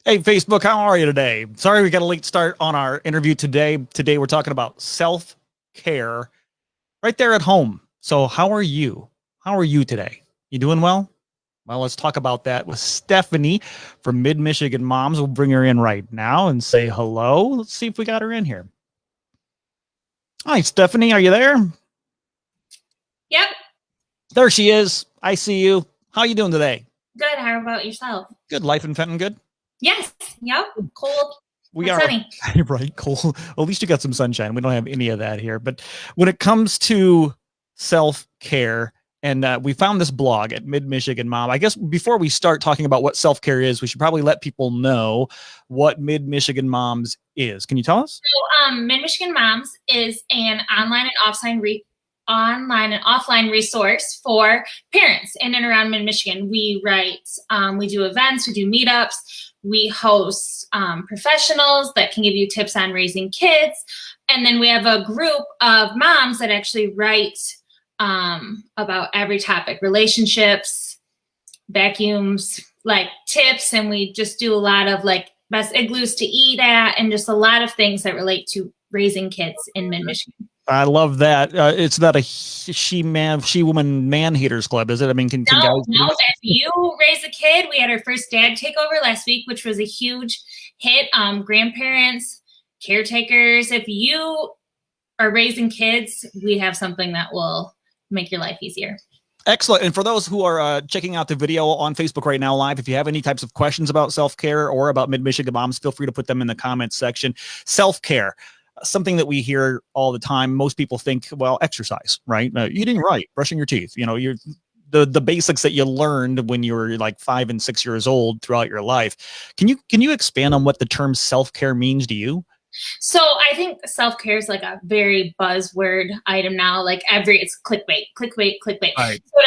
Hey, Facebook, how are you today? Sorry we got a late start on our interview today. Today we're talking about self-care right there at home. So how are you? How are you today? You doing well? Well, let's talk about that with Stephanie from Mid-Michigan Moms. We'll bring her in right now and say hello. Let's see if we got her in here. Hi, Stephanie. Are you there? Yep. There she is. I see you. How are you doing today? Good. How about yourself? Good. Life in Fenton, good? Yes. Yep. Cold. We are sunny. Right, cool. At least you got some sunshine. We don't have any of that here. But when it comes to self-care, and we found this blog at Mid-Michigan Mom. I guess before we start talking about what self-care is, we should probably let people know what Mid-Michigan Moms is. Can you tell us? So, Mid-Michigan Moms is an online and offline resource for parents in and around Mid-Michigan. We write, we do events, we do meetups, we host professionals that can give you tips on raising kids. And then we have a group of moms that actually write about every topic, relationships, vacuums, like tips. And we just do a lot of like best igloos to eat at and just a lot of things that relate to raising kids in Mid-Michigan. I love that. It's not a she-woman man-haters club, is it? I mean, can guys... No. If you raise a kid, we had our first dad takeover last week, which was a huge hit. Grandparents, caretakers, if you are raising kids, we have something that will make your life easier. Excellent. And for those who are checking out the video on Facebook right now live, if you have any types of questions about self-care or about Mid-Michigan Moms, feel free to put them in the comments section. Self-care, something that we hear all the time. Most people think, well, exercise, right? Eating right, brushing your teeth, you're the basics that you learned when you were like 5 and 6 years old throughout your life. Can you expand on what the term self-care means to you? So I think self-care is like a very buzzword item now. Like it's clickbait. Right. But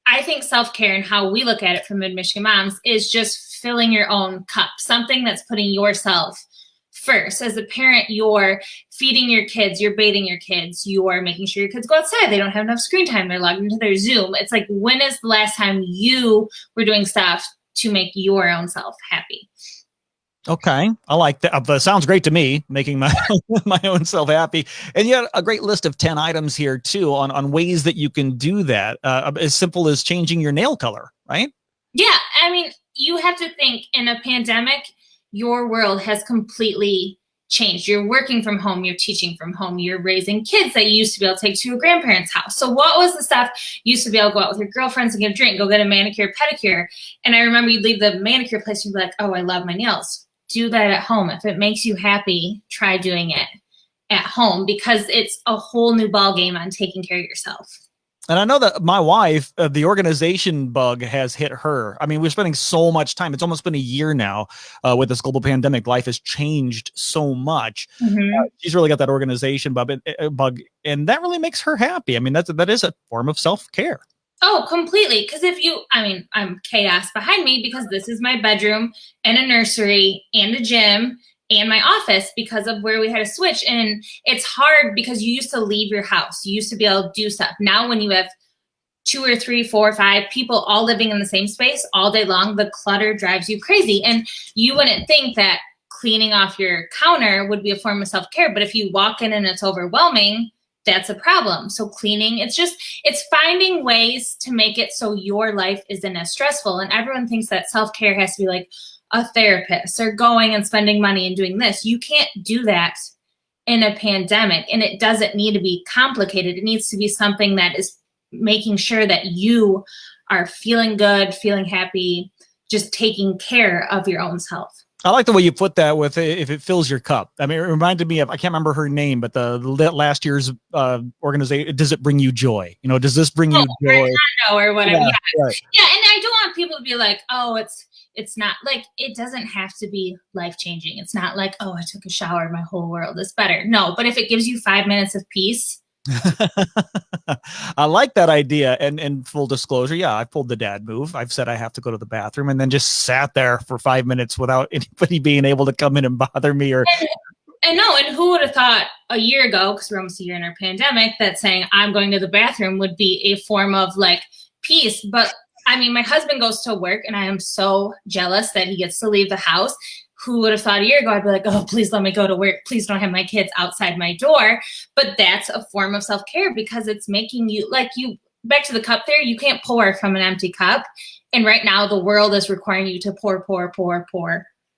I think self-care and how we look at it from Mid-Michigan Moms is just filling your own cup, something that's putting yourself first. As a parent, you're feeding your kids, you're bathing your kids, you're making sure your kids go outside, they don't have enough screen time, they're logged into their Zoom. It's like, when is the last time you were doing stuff to make your own self happy? Okay, I like that. That sounds great to me, making my my own self happy. And you had a great list of 10 items here too on ways that you can do that. As simple as changing your nail color, right? Yeah, I mean, you have to think in a pandemic, your world has completely changed. You're working from home, you're teaching from home, you're raising kids that you used to be able to take to a grandparent's house. So what was the stuff you used to be able to go out with your girlfriends and get a drink, go get a manicure, pedicure? And I remember you'd leave the manicure place and you'd be like, oh, I love my nails. Do that at home. If it makes you happy, try doing it at home, because it's a whole new ball game on taking care of yourself. And I know that my wife, the organization bug has hit her. I mean, we're spending so much time. It's almost been a year now with this global pandemic. Life has changed so much. Mm-hmm. She's really got that organization bug, and that really makes her happy. I mean, that is a form of self-care. Oh, completely. Because I'm chaos behind me because this is my bedroom and a nursery and a gym and my office because of where we had a switch. And it's hard because you used to leave your house. You used to be able to do stuff. Now when you have 2 or 3, 4 or 5 people all living in the same space all day long, the clutter drives you crazy. And you wouldn't think that cleaning off your counter would be a form of self-care. But if you walk in and it's overwhelming, that's a problem. So cleaning, it's finding ways to make it so your life isn't as stressful. And everyone thinks that self-care has to be like a therapist or going and spending money and doing this. You can't do that in a pandemic, and it doesn't need to be complicated. It needs to be something that is making sure that you are feeling good, feeling happy, just taking care of your own self. I like the way you put that with if it fills your cup. I mean, it reminded me of, I can't remember her name, but the last year's organization, does it bring you joy? Does this bring you joy? Or whatever. Yeah, right. Yeah, and I don't want people to be like, oh, it's not like, it doesn't have to be life-changing. It's not like, oh, I took a shower, my whole world is better. No, but if it gives you 5 minutes of peace. I like that idea. And full disclosure, yeah, I pulled the dad move. I've said I have to go to the bathroom and then just sat there for 5 minutes without anybody being able to come in and bother me. And who would have thought a year ago, because we're almost a year in our pandemic, that saying I'm going to the bathroom would be a form of like peace. But I mean, my husband goes to work and I am so jealous that he gets to leave the house. Who would have thought a year ago, I'd be like, oh, please let me go to work. Please don't have my kids outside my door. But that's a form of self-care because it's making you, like you, back to the cup there, you can't pour from an empty cup. And right now the world is requiring you to pour.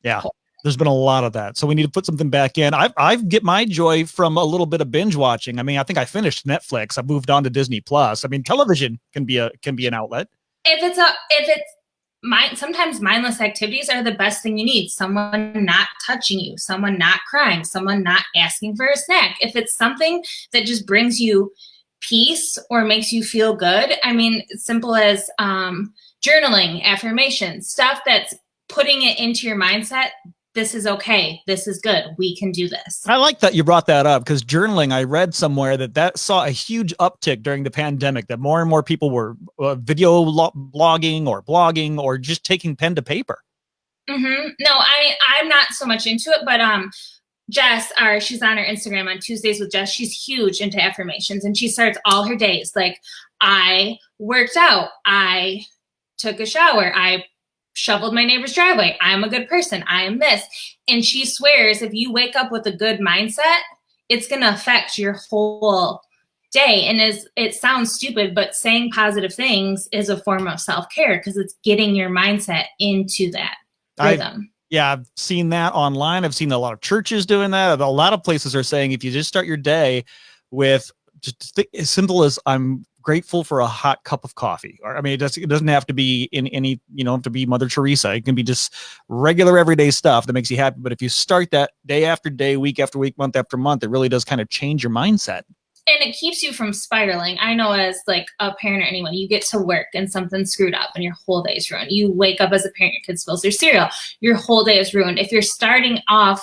Yeah. Pour. There's been a lot of that. So we need to put something back in. I get my joy from a little bit of binge watching. I mean, I think I finished Netflix. I moved on to Disney Plus. I mean, television can be an outlet. Sometimes mindless activities are the best thing you need. Someone not touching you, someone not crying, someone not asking for a snack. If it's something that just brings you peace or makes you feel good, I mean, it's simple as journaling, affirmations, stuff that's putting it into your mindset. This is okay. This is good. We can do this. I like that you brought that up because journaling, I read somewhere that saw a huge uptick during the pandemic, that more and more people were video blogging or just taking pen to paper. Mm-hmm. No, I'm not so much into it, but Jess, she's on her Instagram on Tuesdays with Jess. She's huge into affirmations and she starts all her days. Like, I worked out. I took a shower. I shoveled my neighbor's driveway. I'm a good person. I am this. And she swears if you wake up with a good mindset, it's going to affect your whole day. And it sounds stupid, but saying positive things is a form of self-care because it's getting your mindset into that rhythm. I've seen that online. I've seen a lot of churches doing that. A lot of places are saying if you just start your day with just as simple as I'm grateful for a hot cup of coffee. Or I mean, it doesn't have to be in any, have to be Mother Teresa. It can be just regular everyday stuff that makes you happy. But if you start that day after day, week after week, month after month, it really does kind of change your mindset. And it keeps you from spiraling. I know as like a parent or anyone, you get to work and something's screwed up and your whole day is ruined. You wake up as a parent, your kid spills their cereal, your whole day is ruined. If you're starting off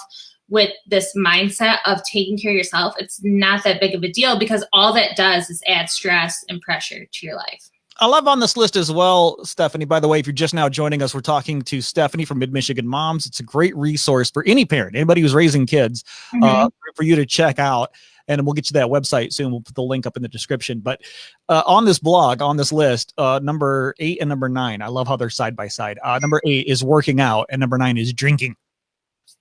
with this mindset of taking care of yourself, it's not that big of a deal because all that does is add stress and pressure to your life. I love on this list as well, Stephanie. By the way, if you're just now joining us, we're talking to Stephanie from MidMichigan Moms. It's a great resource for any parent, anybody who's raising kids, for you to check out. And we'll get you that website soon. We'll put the link up in the description. But on this blog, on this list, number 8 and number 9, I love how they're side by side. Number 8 is working out, and number 9 is drinking.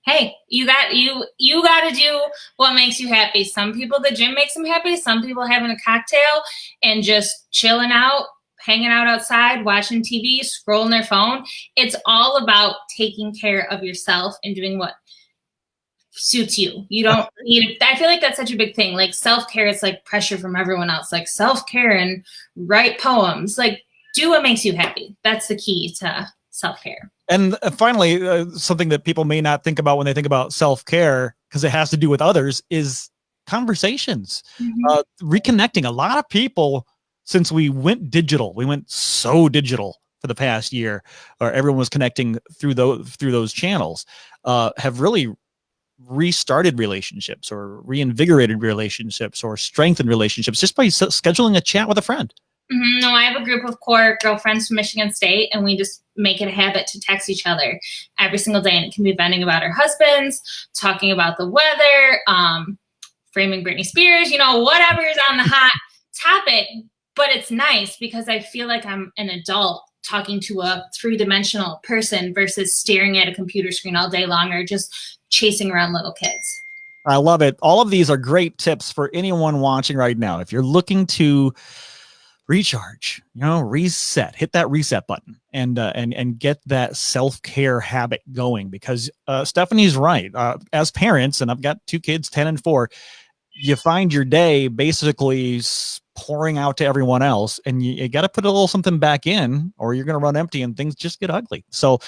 Hey, you got to do what makes you happy. Some people, the gym makes them happy. Some people having a cocktail and just chilling out, hanging out outside, watching TV, scrolling their phone. It's all about taking care of yourself and doing what suits you. You don't need, I feel like that's such a big thing. Like self-care, it's like pressure from everyone else. Like self-care and write poems. Like do what makes you happy. That's the key to self-care. And finally, something that people may not think about when they think about self-care, because it has to do with others, is conversations. Reconnecting. A lot of people, since we went digital, we went so digital for the past year, or everyone was connecting through those channels, have really restarted relationships or reinvigorated relationships or strengthened relationships just by scheduling a chat with a friend. No, I have a group of core girlfriends from Michigan State, and we just make it a habit to text each other every single day. And it can be venting about our husbands, talking about the weather, framing Britney Spears, whatever is on the hot topic. But it's nice because I feel like I'm an adult talking to a three-dimensional person versus staring at a computer screen all day long or just chasing around little kids. I love it. All of these are great tips for anyone watching right now. If you're looking to recharge, reset, hit that reset button and get that self-care habit going, because Stephanie's right. As parents, and I've got 2 kids, 10 and 4, you find your day basically pouring out to everyone else, and you got to put a little something back in or you're going to run empty and things just get ugly. So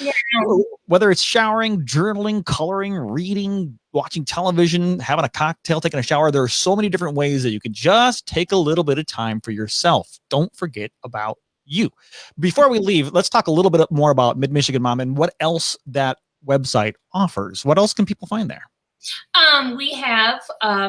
whether it's showering, journaling, coloring, reading, watching television, having a cocktail, taking a shower, there are so many different ways that you can just take a little bit of time for yourself. Don't forget about you. Before we leave, let's talk a little bit more about MidMichigan Mom and what else that website offers. What else can people find there? We have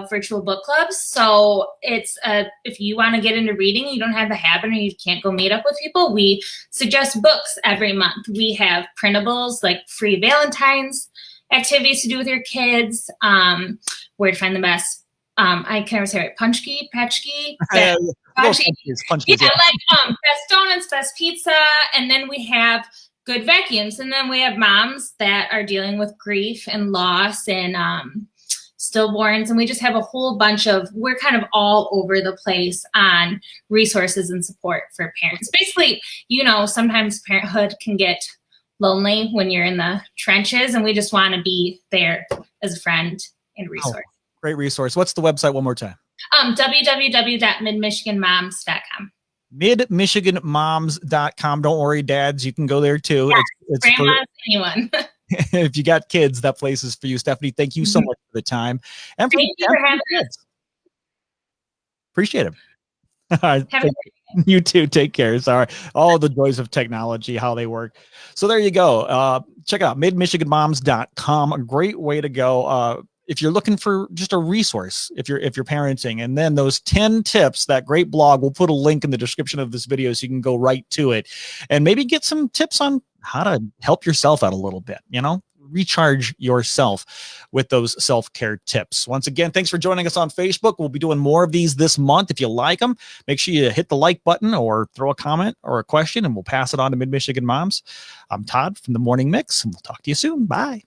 virtual book clubs. So it's if you want to get into reading, you don't have the habit or you can't go meet up with people, we suggest books every month. We have printables like free Valentine's activities to do with your kids, where to find the best I can never say it. Punchki, Petchki, Punch yeah, like best donuts, best pizza, and then we have good vacuums, and then we have moms that are dealing with grief and loss and stillborns, and we just have a whole bunch of, we're kind of all over the place on resources and support for parents. Basically, you know, sometimes parenthood can get lonely when you're in the trenches, and we just want to be there as a friend and resource. Great resource. What's the website one more time? www.midmichiganmoms.com. MidMichiganMoms.com. Don't worry, dads, you can go there too. Yeah, it's grandmas, anyone. If you got kids, that place is for you. Stephanie, thank you so much for the time. And thank you for having us. Appreciate it. All right. You too. Take care. Sorry. All the joys of technology, how they work. So there you go. Check it out. MidMichiganMoms.com. A great way to go. If you're looking for just a resource, if you're parenting, and then those 10 tips, that great blog, we'll put a link in the description of this video so you can go right to it and maybe get some tips on how to help yourself out a little bit, you know, recharge yourself with those self-care tips. Once again, thanks for joining us on Facebook. We'll be doing more of these this month. If you like them, make sure you hit the like button or throw a comment or a question, and we'll pass it on to Mid-Michigan Moms. I'm Todd from the Morning Mix, and we'll talk to you soon. Bye.